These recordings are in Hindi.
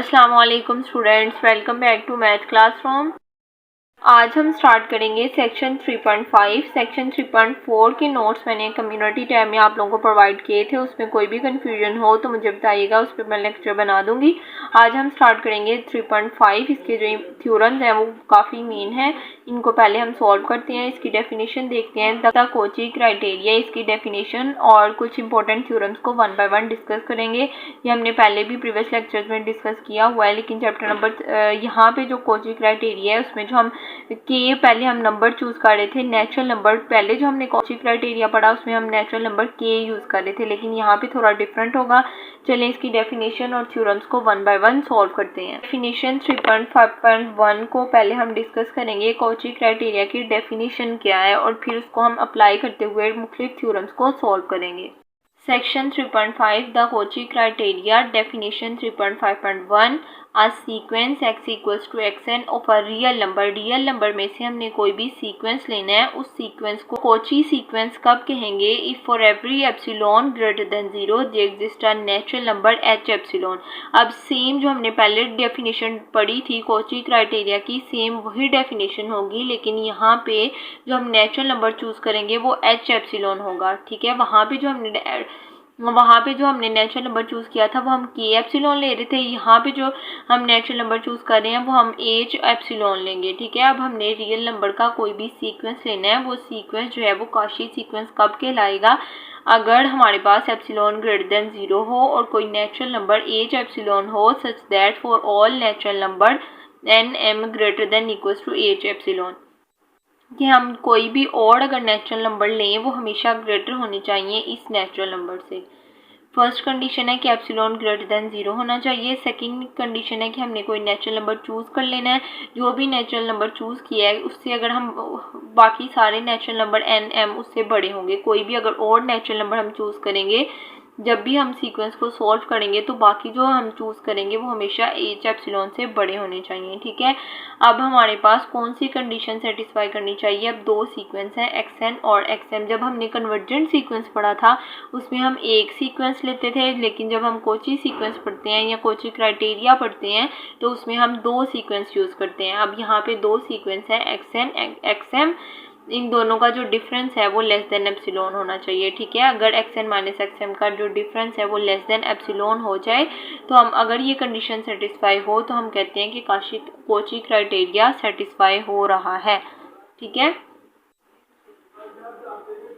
अस्सलाम वालेकुम students, welcome back to math classroom. आज हम स्टार्ट करेंगे सेक्शन 3.5। सेक्शन 3.4 के नोट्स मैंने कम्युनिटी टैब में आप लोगों को प्रोवाइड किए थे। उसमें कोई भी कंफ्यूजन हो तो मुझे बताइएगा, उस पर मैं लेक्चर बना दूंगी। आज हम स्टार्ट करेंगे 3.5। इसके जो थ्योरम्स हैं वो काफ़ी मेन है, इनको पहले हम सॉल्व करते हैं। इसकी डेफिनेशन देखते हैं, द कोची क्राइटेरिया, इसकी डेफिनेशन और कुछ इंपॉर्टेंट थ्योरम्स को वन बाय वन डिस्कस करेंगे। ये हमने पहले भी प्रीवियस लेक्चर्स में डिस्कस किया हुआ है, लेकिन चैप्टर नंबर यहाँ पे जो कोची क्राइटेरिया है उसमें जो हम के पहले हम नंबर चूज कर रहे थे, नेचुरल नंबर। पहले जो हमने कॉची क्राइटेरिया पढ़ा उसमें हम नेचुरल नंबर के यूज कर रहे थे, लेकिन यहाँ पे थोड़ा डिफरेंट होगा। चलें इसकी डेफिनेशन और थ्योरम्स को वन बाय वन सॉल्व करते हैं। डेफिनेशन 3.5.1 को पहले हम डिस्कस करेंगे, कॉची क्राइटेरिया की डेफिनेशन क्या है, और फिर उसको हम अप्लाई करते हुए मुख्तलिफ थ्योरम्स को सॉल्व करेंगे। Section 3.5 the Cauchy criteria definition 3.5.1 a sequence x equals to xn of a real number. Real number में से हमने कोई भी सीक्वेंस लेना है, उस सीक्वेंस को कोची सीक्वेंस कब कहेंगे? If for every epsilon greater than 0 they exist a natural number h epsilon. अब सेम जो हमने पहले डेफिनेशन पढ़ी थी कोची क्राइटेरिया की, सेम वही डेफिनेशन होगी, लेकिन यहाँ पे जो हम नेचुरल नंबर चूज करेंगे वो h एप्सिलॉन होगा। ठीक है, वहाँ पे जो हमने नेचुरल नंबर चूज किया था वो हम के एप्सिलॉन ले रहे थे। यहाँ पे जो हम नेचुरल नंबर चूज कर रहे हैं वो हम एच एप्सिलॉन लेंगे। ठीक है, अब हमने रियल नंबर का कोई भी सीक्वेंस लेना है, वो सीक्वेंस जो है वो कॉची सीक्वेंस कब कहलाएगा? अगर हमारे पास एप्सिलॉन ग्रेटर देन 0 हो और कोई नेचुरल नंबर एच एप्सिलॉन हो, such that for all natural number N M greater than equals to H epsilon. कि हम कोई भी और अगर नेचुरल नंबर लें वो हमेशा ग्रेटर होनी चाहिए इस नेचुरल नंबर से। फर्स्ट कंडीशन है कि एप्सिलॉन ग्रेटर देन 0 होना चाहिए। सेकंड कंडीशन है कि हमने कोई नेचुरल नंबर चूज कर लेना है, जो भी नेचुरल नंबर चूज किया है उससे अगर हम बाकी सारे नेचुरल नंबर एन एम उससे बड़े होंगे। कोई भी अगर और नेचुरल नंबर हम चूज करेंगे, जब भी हम सीक्वेंस को सॉल्व करेंगे तो बाकी जो हम चूज करेंगे वो हमेशा एच एप्सिलॉन से बड़े होने चाहिए। ठीक है, अब हमारे पास कौन सी कंडीशन सेटिस्फाई करनी चाहिए? अब दो सीक्वेंस हैं, एक्सएन और एक्सएम। जब हमने कन्वर्जेंट सीक्वेंस पढ़ा था उसमें हम एक सीक्वेंस लेते थे, लेकिन जब हम कोची सीक्वेंस पढ़ते हैं या कोची क्राइटेरिया पढ़ते हैं तो उसमें हम दो सीक्वेंस यूज करते हैं। अब यहाँ पे दो सीक्वेंस है, एक्सएन एक्सएम। इन दोनों का जो डिफरेंस है वो लेस देन एप्सिलॉन होना चाहिए। ठीक है, अगर एक्सएन माइनस एक्सएम का जो डिफरेंस है वो लेस देन एप्सिलॉन हो जाए तो हम, अगर ये कंडीशन सेटिस्फाई हो तो हम कहते हैं कि कोची क्राइटेरिया सेटिस्फाई हो रहा है। ठीक है,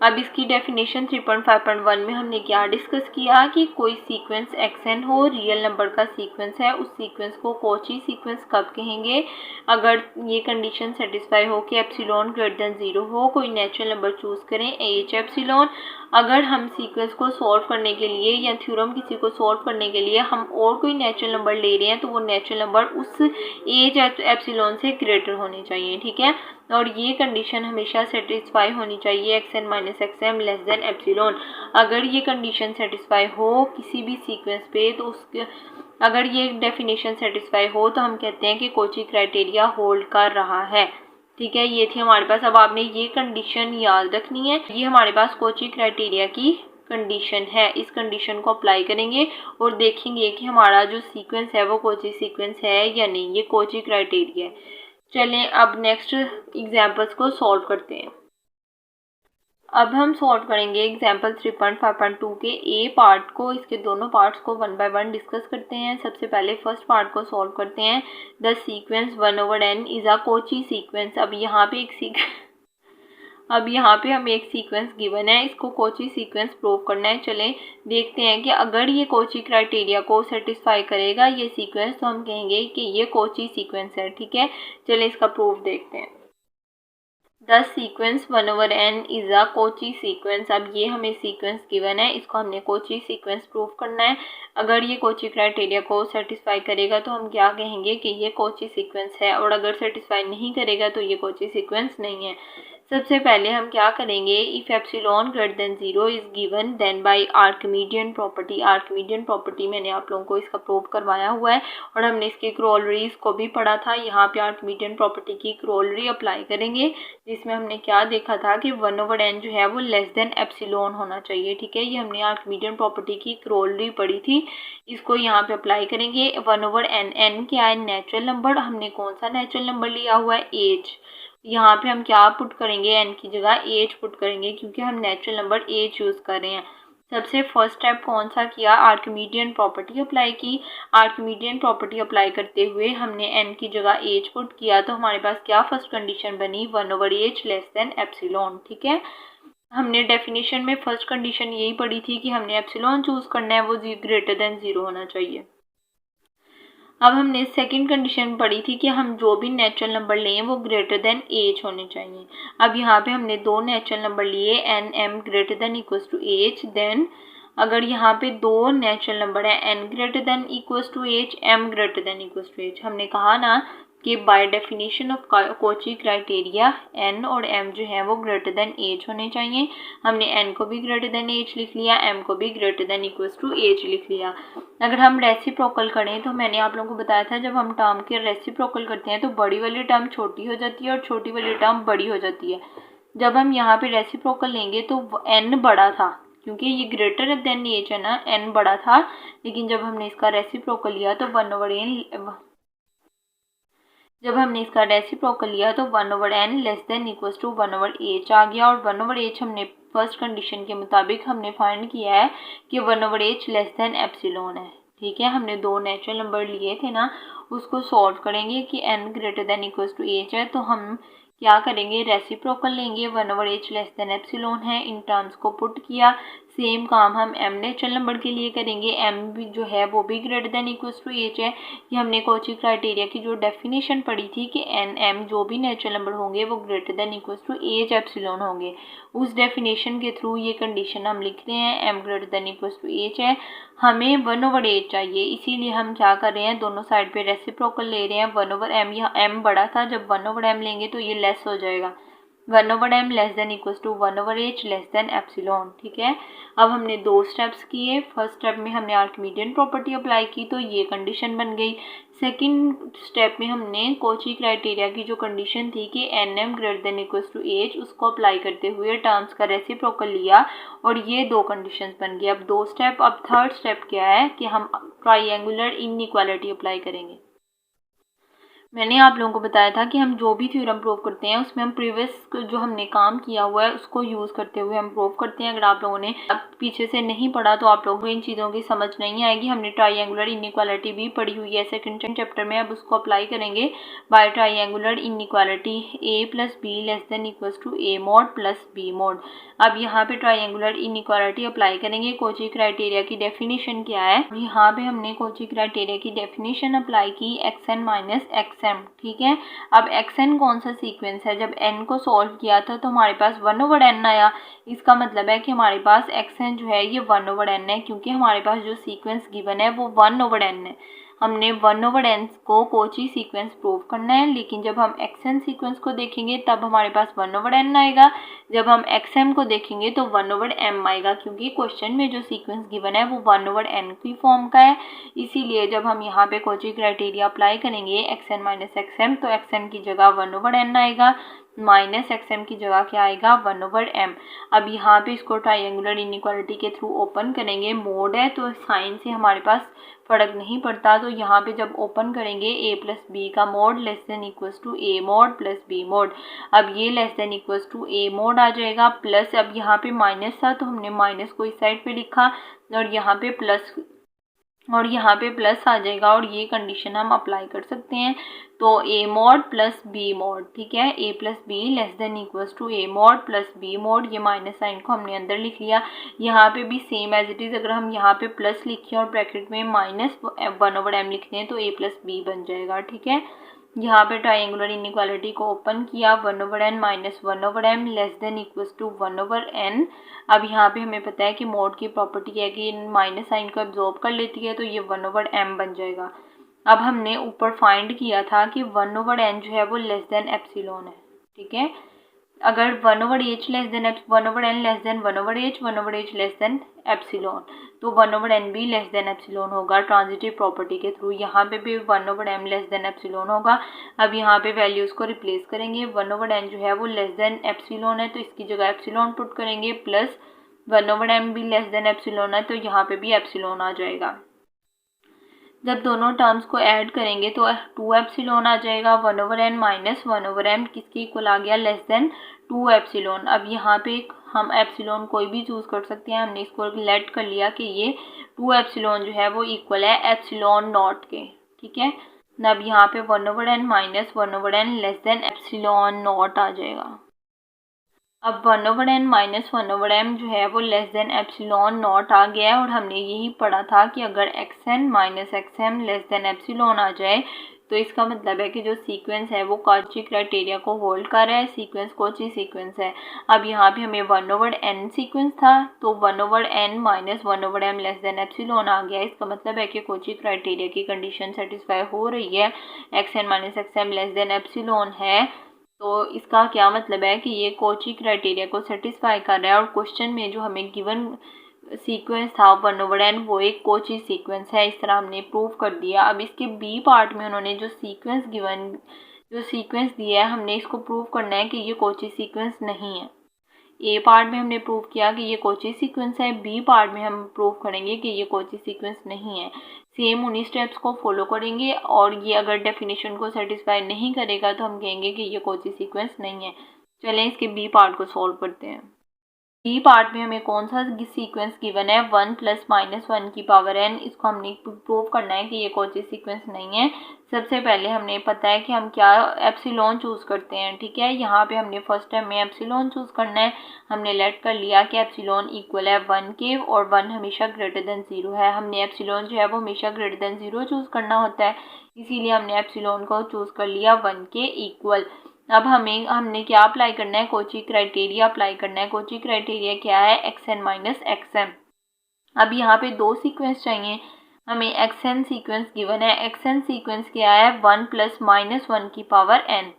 अब इसकी डेफिनेशन 3.5.1 में हमने क्या डिस्कस किया कि कोई सीक्वेंस एक्सएन हो, रियल नंबर का सीक्वेंस है, उस सीक्वेंस को कोची सीक्वेंस कब कहेंगे? अगर ये कंडीशन सेटिस्फाई हो कि एप्सिलॉन ग्रेटर देन 0 हो, कोई नेचुरल नंबर चूज करें एच एप्सिलॉन। अगर हम सीक्वेंस को सॉल्व करने के लिए या थ्योरम किसी को सॉल्व करने के लिए हम और कोई नेचुरल नंबर ले रहे हैं तो वो नेचुरल नंबर उस एच एप्सिलॉन से ग्रेटर होने चाहिए। ठीक है, और ये कंडीशन हमेशा सेटिस्फाई होनी चाहिए, X N minus XM less than epsilon. अगर ये कंडीशन सेटिस्फाई हो किसी भी सीक्वेंस पे तो उसके, अगर ये डेफिनेशन सेटिस्फाई हो तो हम कहते हैं कि कोची क्राइटेरिया होल्ड कर रहा है। ठीक है, ये थी हमारे पास। अब आपने ये कंडीशन याद रखनी है, ये हमारे पास कोची क्राइटेरिया की कंडीशन है। इस कंडीशन को अप्लाई करेंगे और देखेंगे कि हमारा जो सीक्वेंस है वो कोची सीक्वेंस है या नहीं, ये कोची क्राइटेरिया है। चलें अब नेक्स्ट एग्जाम्पल्स को सॉल्व करते हैं। अब हम सॉल्व करेंगे एग्जाम्पल 3.5.2 के ए पार्ट को। इसके दोनों पार्ट्स को वन बाय वन डिस्कस करते हैं। सबसे पहले फर्स्ट पार्ट को सॉल्व करते हैं। The sequence 1/n is a Kochi sequence. अब यहाँ पे हमें एक सीक्वेंस गिवन है, इसको कोची सीक्वेंस प्रूव करना है। चलें देखते हैं कि अगर ये कोची क्राइटेरिया को सेटिस्फाई करेगा ये सीक्वेंस तो हम कहेंगे कि ये कोची सीक्वेंस है। ठीक है, चलें इसका प्रूफ देखते हैं। The sequence 1/n is a Kochi sequence. अब ये हमें सीक्वेंस गिवन है, इसको हमने कोची सीक्वेंस प्रूव करना है। अगर ये कोची क्राइटेरिया को सेटिस्फाई करेगा तो हम क्या कहेंगे कि ये कोची सीक्वेंस है, और अगर सेटिस्फाई नहीं करेगा तो ये कोची सीक्वेंस नहीं है। सबसे पहले हम क्या करेंगे, if epsilon greater than 0 is given then by Archimedean property. Archimedean property मैंने आप लोगों को इसका प्रूव करवाया हुआ है और हमने इसकी क्रोलरीज को भी पढ़ा था। यहाँ पे आर्किमीडियन प्रॉपर्टी की क्रोलरी अप्लाई करेंगे, जिसमें हमने क्या देखा था कि 1/n जो है वो लेस देन एप्सिलॉन होना चाहिए। ठीक है, ये हमने आर्किमीडियन प्रॉपर्टी की क्रोलरी पढ़ी थी, इसको यहाँ पे अप्लाई करेंगे। 1/n, n क्या है, नेचुरल नंबर। हमने कौन सा नेचुरल नंबर लिया हुआ है, एज। यहाँ पे हम क्या पुट करेंगे, n की जगह एज पुट करेंगे, क्योंकि हम नेचुरल नंबर एज यूज़ कर रहे हैं। सबसे फर्स्ट स्टेप कौन सा किया, आर्किमीडियन प्रॉपर्टी अप्लाई की। आर्किमीडियन प्रॉपर्टी अप्लाई करते हुए हमने n की जगह एज पुट किया, तो हमारे पास क्या फर्स्ट कंडीशन बनी, 1/h लेस देन एप्सिलॉन। ठीक है, हमने डेफिनेशन में फर्स्ट कंडीशन यही पढ़ी थी कि हमने एप्सिलॉन चूज करना है, वो ग्रेटर देन 0 होना चाहिए। अब हमने सेकंड कंडीशन पढ़ी थी कि हम जो भी नेचुरल नंबर लें वो ग्रेटर देन एज होने चाहिए। अब यहाँ पे हमने दो नेचुरल नंबर लिए, N M greater than equals to H. Then अगर यहाँ पे दो नेचुरल नंबर है, N greater than equals to H, M greater than equals to H, हमने कहा ना कि by definition of Cauchy criteria N और एम जो है वो ग्रेटर देन एज होने चाहिए। हमने एन को भी ग्रेटर देन एज लिख लिया, एम को भी greater than equals to H लिख लिया। अगर हम रेसिप्रोकल करें तो मैंने आप लोगों को बताया था, जब हम टर्म के रेसिप्रोकल करते हैं तो बड़ी वाली टर्म छोटी हो जाती है और छोटी वाली टर्म बड़ी हो जाती है। जब हम यहाँ पे रेसिप्रोकल लेंगे तो एन बड़ा था, क्योंकि ये ग्रेटर देन एज है ना, एन बड़ा था, लेकिन जब हमने इसका रेसिप्रोकल लिया तो 1/n, जब हमने इसका रेसिप्रोकल लिया तो 1/n less than equals to 1/h आ गया। और 1/h हमने फर्स्ट कंडीशन के मुताबिक हमने फाइंड किया है कि 1/h लेस देन एप्सिलॉन है। ठीक है, हमने दो नेचुरल नंबर लिए थे ना, उसको सॉल्व करेंगे कि n greater than equals to h है, तो हम क्या करेंगे, रेसिप्रोकल लेंगे, 1/h लेस देन एप्सिलॉन है, इन टर्म्स को पुट किया। सेम काम हम m नेचुरल नंबर के लिए करेंगे, m भी जो है वो भी greater than equals to h है। ये हमने कोची क्राइटेरिया की जो डेफिनेशन पढ़ी थी कि n m जो भी नेचुरल नंबर होंगे वो greater than equals to h epsilon होंगे, उस डेफिनेशन के थ्रू ये कंडीशन हम लिख रहे हैं, m greater than equals to h है। हमें 1/h चाहिए, इसीलिए हम क्या कर रहे हैं, दोनों साइड पे रेसिप्रोकल ले रहे हैं। 1/m, यहाँ m बड़ा था, जब 1/m लेंगे तो ये लेस हो जाएगा, 1/m less than equals to 1/h less than epsilon. ठीक है, अब हमने दो स्टेप्स किए। फर्स्ट स्टेप में हमने आर्किमीडियन प्रॉपर्टी अप्लाई की तो ये कंडीशन बन गई। सेकंड स्टेप में हमने कोची क्राइटेरिया की जो कंडीशन थी कि N M greater than equals to H, उसको अप्लाई करते हुए टर्म्स का रेसिप्रोकल लिया और ये दो कंडीशंस बन गई। अब दो स्टेप, अब थर्ड स्टेप क्या है कि हम ट्राइंगुलर इनइक्वालिटी अप्लाई करेंगे। मैंने आप लोगों को बताया था कि हम जो भी थ्योरम प्रूव करते हैं उसमें हम प्रीवियस जो हमने काम किया हुआ है उसको यूज़ करते हुए हम प्रूव करते हैं। अगर आप लोगों ने पीछे से नहीं पढ़ा तो आप लोगों को इन चीज़ों की समझ नहीं आएगी। हमने ट्राइंगुलर इनइक्वालिटी भी पढ़ी हुई है सेकंड चैप्टर में, अब उसको अप्लाई करेंगे by triangular inequality a plus B less than equals to a mod plus b mod. अब यहाँ पे ट्राइंगुलर इनइक्वालिटी अप्लाई करेंगे। कोची क्राइटेरिया की डेफिनेशन क्या है, यहाँ पे हमने कोची क्राइटेरिया की डेफिनेशन अप्लाई की, xn माइनस xm। ठीक है, अब xn कौन सा सीक्वेंस है, जब n को सॉल्व किया था तो हमारे पास 1/n आया, इसका मतलब है कि हमारे पास xn जो है ये 1/n है, क्योंकि हमारे पास जो सीक्वेंस गिवन है वो 1/n है। हमने 1/n को कोची सीक्वेंस प्रूव करना है, लेकिन जब हम xn सीक्वेंस को देखेंगे तब हमारे पास 1/n आएगा, जब हम xm को देखेंगे तो 1/m आएगा, क्योंकि क्वेश्चन में जो सीक्वेंस गिवन है वो 1/n की फॉर्म का है। इसीलिए जब हम यहाँ पे कोची क्राइटेरिया अप्लाई करेंगे xn माइनस xm, तो xn की जगह 1/n आएगा, माइनस xm की जगह क्या आएगा, 1/m। अब यहाँ पे इसको ट्राइंगुलर इनइक्वालिटी के थ्रू ओपन करेंगे, मोड है तो साइन से हमारे पास फर्क नहीं पड़ता, तो यहाँ पे जब ओपन करेंगे a प्लस बी का mod less than equals to a mod plus b mod. अब ये less than equals to a mod आ जाएगा, प्लस अब यहाँ पे माइनस था तो हमने माइनस को इस साइड पे लिखा और यहाँ पे प्लस आ जाएगा, और ये कंडीशन हम अप्लाई कर सकते हैं। तो a mod plus b mod, ठीक है, a plus B less than equals to a mod plus b mod. ये माइनस साइन को हमने अंदर लिख लिया। यहाँ पे भी सेम एज इट इज़, अगर हम यहाँ पे प्लस लिखें और ब्रैकेट में माइनस 1/m लिखते हैं तो a प्लस बी बन जाएगा। ठीक है, यहाँ पे ट्राइंगुलर इनइक्वालिटी को ओपन किया, 1/n minus 1/m less than equals to 1/n। अब यहाँ पे हमें पता है कि मोड की प्रॉपर्टी है कि माइनस साइन को एब्जॉर्ब कर लेती है, तो ये 1/m बन जाएगा। अब हमने ऊपर फाइंड किया था कि 1/n जो है वो लेस देन एप्सिलॉन है। ठीक है, अगर 1/h less then 1/n less then 1/h 1/h less than epsilon, तो 1/n भी लेस देन एप्सिलॉन होगा ट्रांजिटिव प्रॉपर्टी के थ्रू। यहाँ पे भी 1/m लेस देन एप्सिलॉन होगा। अब यहाँ पे वैल्यूज़ को रिप्लेस करेंगे। 1/n जो है वो लेस देन एप्सिलॉन है तो इसकी जगह एप्सिलॉन पुट करेंगे, प्लस 1/m भी लेस देन एप्सिलॉन है तो यहाँ पे भी एप्सिलॉन आ जाएगा। जब दोनों टर्म्स को ऐड करेंगे तो 2 एप्सिलॉन आ जाएगा। 1/n माइनस 1/m किसके इक्वल आ गया, लेस देन 2 एप्सिलॉन। अब यहाँ पे हम एप्सिलॉन कोई भी चूज़ कर सकते हैं। हमने इसको लेट कर लिया कि ये 2 एप्सिलॉन जो है वो इक्वल है एप्सिलॉन नॉट के, ठीक है। अब यहाँ पे 1/n minus 1/n less than epsilon naught आ जाएगा। अब 1/n माइनस 1/m जो है वो लेस देन एप्सिलॉन नॉट आ गया है, और हमने यही पढ़ा था कि अगर xn minus xm less than epsilon आ जाए तो इसका मतलब है कि जो सीक्वेंस है वो कॉची क्राइटेरिया को होल्ड कर रहा है, सीक्वेंस कॉची सीक्वेंस है। अब यहाँ पे हमें 1/n सीक्वेंस था तो 1/n minus 1/m less than epsilon आ गया। इसका मतलब है कि कॉची क्राइटेरिया की कंडीशन सेटिस्फाई हो रही है, xn minus xm less than epsilon है। तो इसका क्या मतलब है कि ये कॉची क्राइटेरिया को सेटिस्फाई कर रहा है, और क्वेश्चन में जो हमें गिवन सीक्वेंस था 1/n वो एक कॉची सीक्वेंस है। इस तरह हमने प्रूव कर दिया। अब इसके बी पार्ट में उन्होंने जो सीक्वेंस दिया है हमने इसको प्रूव करना है कि ये कॉची सीक्वेंस नहीं है। ए पार्ट में हमने प्रूव किया कि ये कॉची सीक्वेंस है, बी पार्ट में हम प्रूव करेंगे कि ये कॉची सीक्वेंस नहीं है। सेम उन्हीं स्टेप्स को फॉलो करेंगे, और ये अगर डेफिनेशन को सेटिस्फाई नहीं करेगा तो हम कहेंगे कि ये कॉची सीक्वेंस नहीं है। चलें इसके बी पार्ट को सॉल्व करते हैं। बी पार्ट में हमें कौन सा सीक्वेंस गिवन है, 1 प्लस माइनस 1 की पावर n। इसको हमने प्रूव करना है कि ये कॉची सीक्वेंस नहीं है। सबसे पहले हमने पता है कि हम क्या एप्सिलॉन चूज़ करते हैं, ठीक है। यहाँ पे हमने फर्स्ट टाइम में एप्सिलॉन चूज़ करना है। हमने लेट कर लिया कि एप्सिलॉन इक्वल है 1 के, और 1 हमेशा ग्रेटर देन 0 है। हमने एप्सिलॉन जो है वो हमेशा ग्रेटर देन 0 चूज़ करना होता है, इसीलिए हमने एप्सिलॉन को चूज़ कर लिया 1 के इक्वल। अब हमने क्या अप्लाई करना है, कॉची क्राइटेरिया अप्लाई करना है। कॉची क्राइटेरिया क्या है, xn माइनस xm। अब यहाँ पे दो सीक्वेंस चाहिए हमें। xn सीक्वेंस गिवन है। xn सीक्वेंस क्या है, 1 प्लस माइनस 1 की पावर n,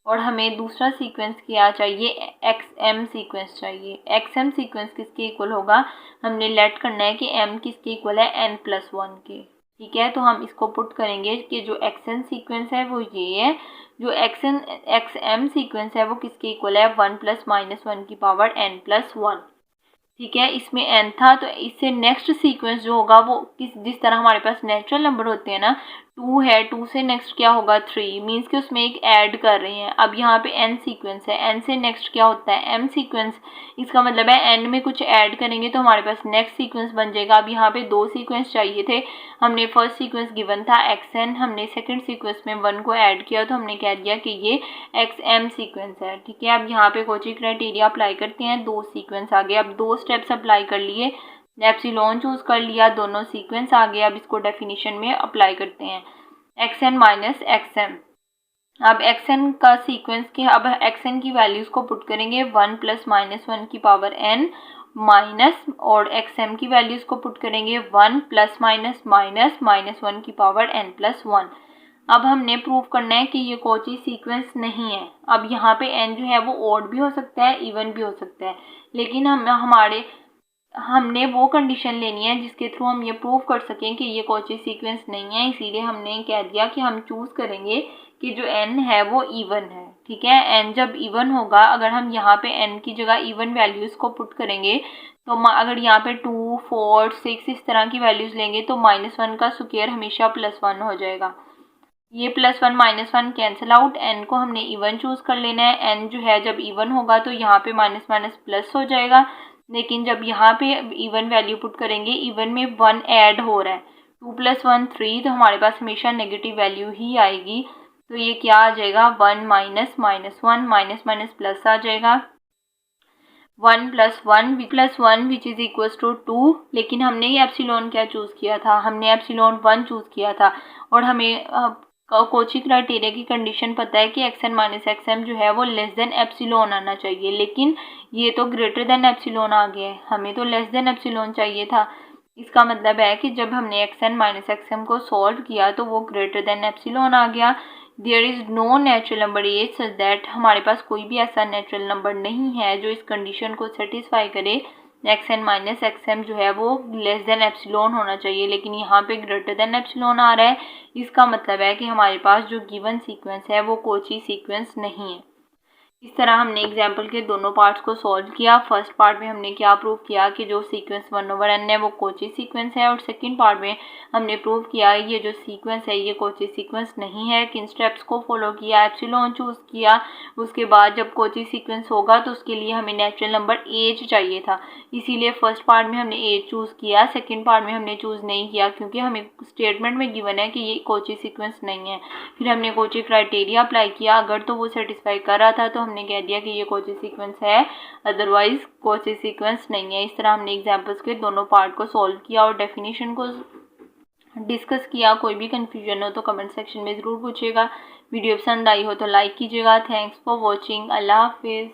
और हमें दूसरा सीक्वेंस क्या चाहिए, xm सीक्वेंस चाहिए। xm सीक्वेंस किसके इक्वल होगा, हमने लेट करना है कि m किसके इक्वल है, n प्लस 1 के, ठीक है। तो हम इसको पुट करेंगे कि जो xn सीक्वेंस है वो ये है, जो xm सीक्वेंस है वो किसके इक्वल है, 1 प्लस माइनस 1 की पावर n प्लस 1, ठीक है। इसमें n था तो इससे नेक्स्ट सीक्वेंस जो होगा वो जिस तरह हमारे पास नेचुरल नंबर होते हैं ना, 2 है, 2 से नेक्स्ट क्या होगा 3, मीन्स कि उसमें एक ऐड कर रहे हैं। अब यहाँ पे n सीक्वेंस है, n से नेक्स्ट क्या होता है, m सीक्वेंस। इसका मतलब है n में कुछ ऐड करेंगे तो हमारे पास नेक्स्ट सीक्वेंस बन जाएगा। अब यहाँ पे दो सीक्वेंस चाहिए थे। हमने फर्स्ट सीक्वेंस गिवन था xn, हमने सेकंड सीक्वेंस में 1 को ऐड किया तो हमने कह दिया कि ये xm सीक्वेंस है, ठीक है। अब यहाँ पे कॉची क्राइटेरिया अप्लाई करते हैं, दो सीक्वेंस आ गए। अब दो स्टेप्स अप्लाई कर लिए, एप्सिलॉन चूज कर लिया, दोनों सीक्वेंस आ गए। अब इसको डेफिनेशन में अप्लाई करते हैं, xn माइनस xm। अब xn का सीक्वेंस के, अब xn की वैल्यूज को पुट करेंगे, 1 प्लस माइनस 1 की पावर n माइनस, और xm की वैल्यूज को पुट करेंगे 1 प्लस माइनस माइनस माइनस 1 की पावर n प्लस 1। अब हमने प्रूव करना है कि ये कॉची सीक्वेंस नहीं है। अब यहाँ पे n जो है वो ऑड भी हो सकता है, इवन भी हो सकता है, लेकिन हमने वो कंडीशन लेनी है जिसके थ्रू हम ये प्रूव कर सकें कि ये कॉची सीक्वेंस नहीं है। इसीलिए हमने कह दिया कि हम चूज करेंगे कि जो n है वो इवन है, ठीक है। n जब इवन होगा, अगर हम यहाँ पे n की जगह इवन वैल्यूज को पुट करेंगे तो अगर यहाँ पे 2, 4, 6 इस तरह की वैल्यूज लेंगे तो -1 का स्क्वायर हमेशा +1 हो जाएगा। ये +1 -1 कैंसिल आउट, n को हमने इवन चूज कर लेना है। n जो है जब इवन होगा तो यहाँ पे माइनस माइनस प्लस हो जाएगा, लेकिन जब यहाँ पे इवन वैल्यू पुट करेंगे, इवन में 1 ऐड हो रहा है, 2 + 1 3, तो हमारे पास हमेशा नेगेटिव वैल्यू ही आएगी। तो ये क्या आ जाएगा, 1 minus minus 1 minus minus plus आ जाएगा, 1 + 1 विच इज इक्वल टू 2। लेकिन हमने ये एप्सिलॉन क्या चूज किया था, हमने एप्सिलॉन 1 चूज किया था, और हमें कॉची क्राइटेरिया की कंडीशन पता है कि xn माइनस xm जो है वो लेस देन एप्सिलॉन आना चाहिए, लेकिन ये तो ग्रेटर देन एप्सिलॉन आ गया है, हमें तो लेस देन एप्सिलॉन चाहिए था। इसका मतलब है कि जब हमने xn माइनस xm को सॉल्व किया तो वो ग्रेटर देन एप्सिलॉन आ गया। There is no natural number H such that, हमारे पास कोई भी ऐसा नेचुरल नंबर नहीं है जो इस कंडीशन को सेटिस्फाई करे X N minus X M जो है वो लेस देन एप्सिलॉन होना चाहिए, लेकिन यहाँ पे ग्रेटर देन एप्सिलॉन आ रहा है। इसका मतलब है कि हमारे पास जो गिवन सीक्वेंस है वो कोची सीक्वेंस नहीं है। इस तरह हमने एग्जाम्पल के दोनों पार्ट्स को सॉल्व किया। फर्स्ट पार्ट में हमने क्या प्रूव किया कि जो सीक्वेंस 1/n है वो कोची सीक्वेंस है, और सेकंड पार्ट में हमने प्रूव किया ये जो सीक्वेंस है ये कोची सीक्वेंस नहीं है। किन स्टेप्स को फॉलो किया, एप्सिलॉन चूज़ किया, उसके बाद जब कोची सीक्वेंस होगा तो उसके लिए हमें नेचुरल नंबर एज चाहिए था, इसीलिए फर्स्ट पार्ट में हमने एज चूज़ किया। सेकेंड पार्ट में हमने चूज़ नहीं किया क्योंकि हमें स्टेटमेंट में गिवन है कि ये कोची सीक्वेंस नहीं है। फिर हमने कोची क्राइटेरिया अप्लाई किया, अगर तो वो सेटिस्फाई कर रहा था तो हमने कह दिया कि ये कोची सीक्वेंस है, अदरवाइज कोची सीक्वेंस नहीं है। इस तरह हमने एग्जांपल्स के दोनों पार्ट को सॉल्व किया और डेफिनेशन को डिस्कस किया। कोई भी कंफ्यूजन हो तो कमेंट सेक्शन में ज़रूर पूछिएगा। वीडियो पसंद आई हो तो लाइक कीजिएगा। Thanks for watching. अल्लाह हाफिज़।